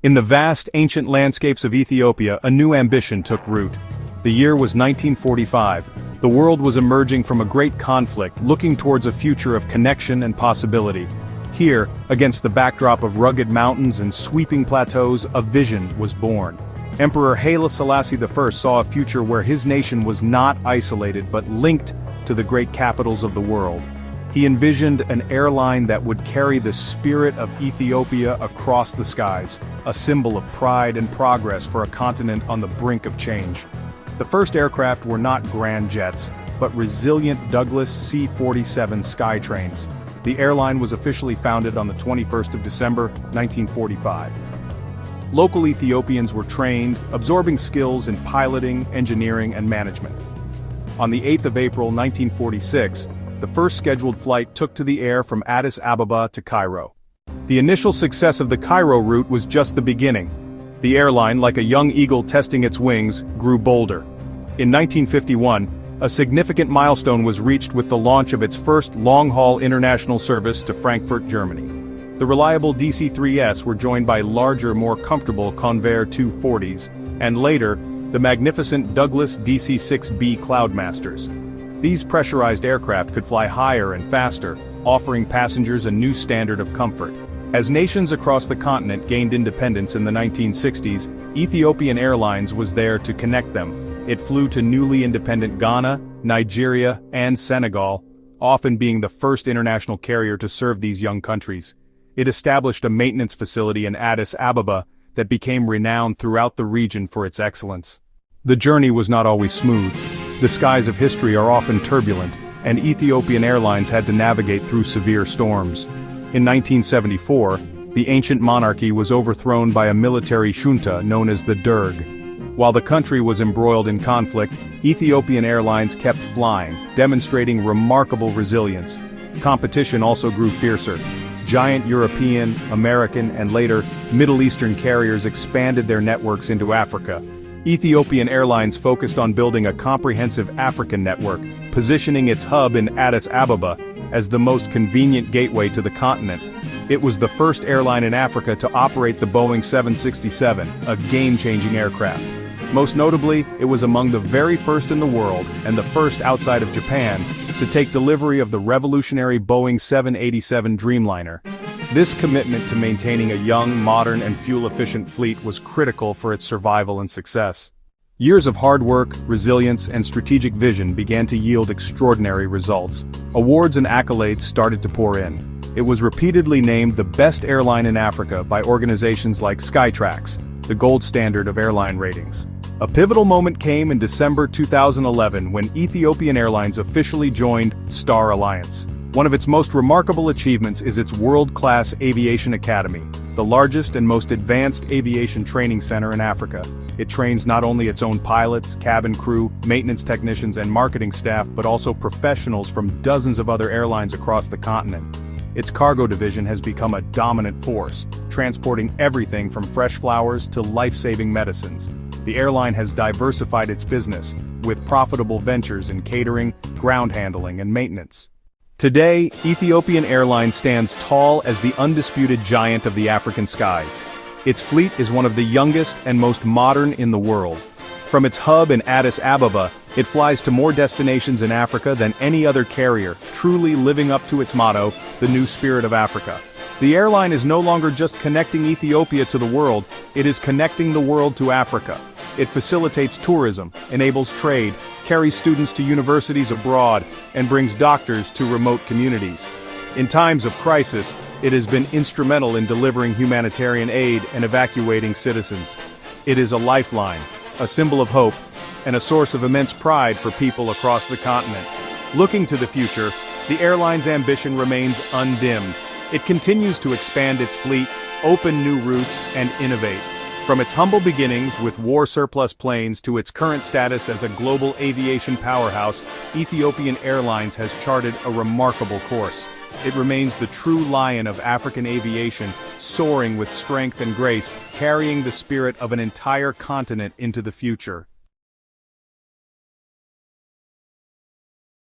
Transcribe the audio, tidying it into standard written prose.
In the vast, ancient landscapes of Ethiopia, a new ambition took root. The year was 1945. The world was emerging from a great conflict, looking towards a future of connection and possibility. Here, against the backdrop of rugged mountains and sweeping plateaus, a vision was born. Emperor Haile Selassie I saw a future where his nation was not isolated but linked to the great capitals of the world. He envisioned an airline that would carry the spirit of Ethiopia across the skies, a symbol of pride and progress for a continent on the brink of change. The first aircraft were not grand jets, but resilient Douglas C-47 Skytrains. The airline was officially founded on the 21st of December, 1945. Local Ethiopians were trained, absorbing skills in piloting, engineering, and management. On the 8th of April, 1946, the first scheduled flight took to the air from Addis Ababa to Cairo. The initial success of the Cairo route was just the beginning. The airline, like a young eagle testing its wings, grew bolder. In 1951, a significant milestone was reached with the launch of its first long-haul international service to Frankfurt, Germany. The reliable DC-3s were joined by larger, more comfortable Convair 240s, and later, the magnificent Douglas DC-6B Cloudmasters. These pressurized aircraft could fly higher and faster, offering passengers a new standard of comfort. As nations across the continent gained independence in the 1960s, Ethiopian Airlines was there to connect them. It flew to newly independent Ghana, Nigeria, and Senegal, often being the first international carrier to serve these young countries. It established a maintenance facility in Addis Ababa that became renowned throughout the region for its excellence. The journey was not always smooth. The skies of history are often turbulent, and Ethiopian Airlines had to navigate through severe storms. In 1974, the ancient monarchy was overthrown by a military junta known as the Derg. While the country was embroiled in conflict, Ethiopian Airlines kept flying, demonstrating remarkable resilience. Competition also grew fiercer. Giant European, American, and later, Middle Eastern carriers expanded their networks into Africa. Ethiopian Airlines focused on building a comprehensive African network, positioning its hub in Addis Ababa as the most convenient gateway to the continent. It was the first airline in Africa to operate the Boeing 767, a game-changing aircraft. Most notably, it was among the very first in the world, and the first outside of Japan, to take delivery of the revolutionary Boeing 787 Dreamliner. This commitment to maintaining a young, modern, and fuel-efficient fleet was critical for its survival and success. Years of hard work, resilience, and strategic vision began to yield extraordinary results. Awards and accolades started to pour in. It was repeatedly named the best airline in Africa by organizations like Skytrax, the gold standard of airline ratings. A pivotal moment came in December 2011 when Ethiopian Airlines officially joined Star Alliance. One of its most remarkable achievements is its world-class aviation academy, the largest and most advanced aviation training center in Africa. It trains not only its own pilots, cabin crew, maintenance technicians, and marketing staff, but also professionals from dozens of other airlines across the continent. Its cargo division has become a dominant force, transporting everything from fresh flowers to life-saving medicines. The airline has diversified its business, with profitable ventures in catering, ground handling, and maintenance. Today, Ethiopian Airlines stands tall as the undisputed giant of the African skies. Its fleet is one of the youngest and most modern in the world. From its hub in Addis Ababa, it flies to more destinations in Africa than any other carrier, truly living up to its motto, the new spirit of Africa. The airline is no longer just connecting Ethiopia to the world, it is connecting the world to Africa. It facilitates tourism, enables trade, carries students to universities abroad, and brings doctors to remote communities. In times of crisis, it has been instrumental in delivering humanitarian aid and evacuating citizens. It is a lifeline, a symbol of hope, and a source of immense pride for people across the continent. Looking to the future, the airline's ambition remains undimmed. It continues to expand its fleet, open new routes, and innovate. From its humble beginnings with war-surplus planes to its current status as a global aviation powerhouse, Ethiopian Airlines has charted a remarkable course. It remains the true lion of African aviation, soaring with strength and grace, carrying the spirit of an entire continent into the future.